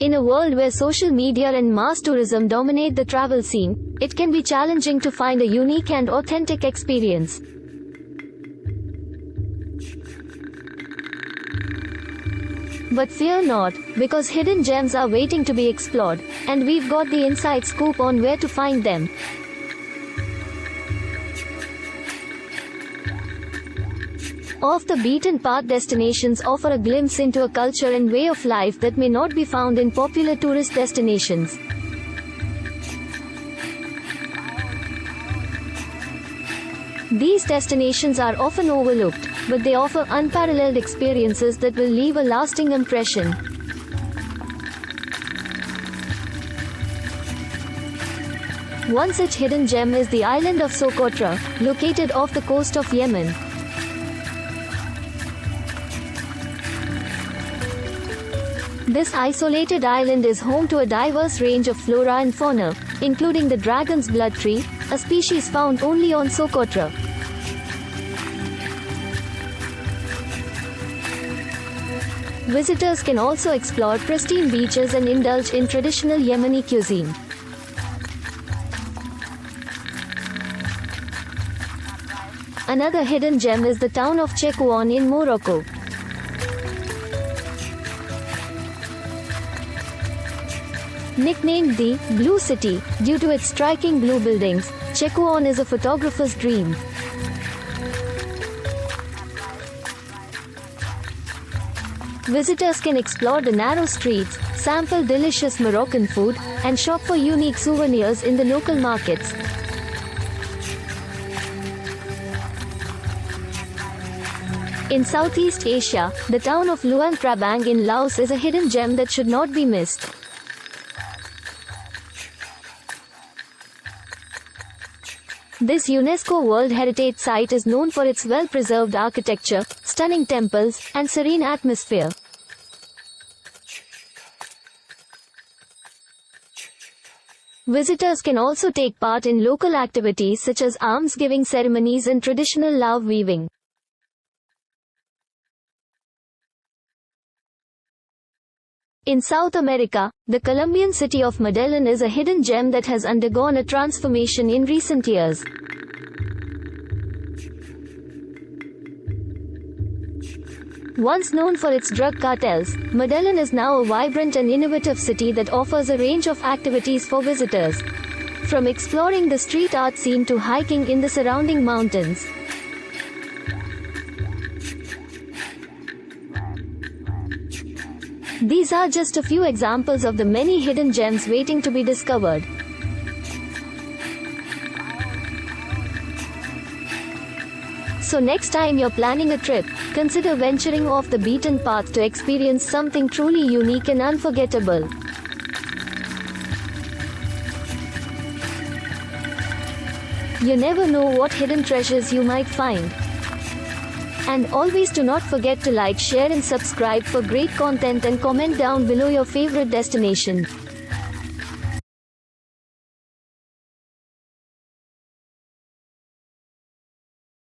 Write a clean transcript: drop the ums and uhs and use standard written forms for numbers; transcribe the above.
In a world where social media and mass tourism dominate the travel scene, it can be challenging to find a unique and authentic experience. But fear not, because hidden gems are waiting to be explored, and we've got the inside scoop on where to find them. Off the beaten path destinations offer a glimpse into a culture and way of life that may not be found in popular tourist destinations. These destinations are often overlooked, but they offer unparalleled experiences that will leave a lasting impression. One such hidden gem is the island of Socotra, located off the coast of Yemen. This isolated island is home to a diverse range of flora and fauna, including the dragon's blood tree, a species found only on Socotra. Visitors can also explore pristine beaches and indulge in traditional Yemeni cuisine. Another hidden gem is the town of Chekouan in Morocco. Nicknamed the Blue City due to its striking blue buildings, Chekouan is a photographer's dream. Visitors can explore the narrow streets, sample delicious Moroccan food, and shop for unique souvenirs in the local markets. In Southeast Asia, the town of Luang Prabang in Laos is a hidden gem that should not be missed. This UNESCO World Heritage Site is known for its well-preserved architecture, stunning temples, and serene atmosphere. Visitors can also take part in local activities such as almsgiving ceremonies and traditional love weaving. In South America, the Colombian city of Medellin is a hidden gem that has undergone a transformation in recent years. Once known for its drug cartels, Medellin is now a vibrant and innovative city that offers a range of activities for visitors. From exploring the street art scene to hiking in the surrounding mountains. These are just a few examples of the many hidden gems waiting to be discovered. So next time you're planning a trip, consider venturing off the beaten path to experience something truly unique and unforgettable. You never know what hidden treasures you might find. And always do not forget to like, share and subscribe for great content and comment down below your favorite destination.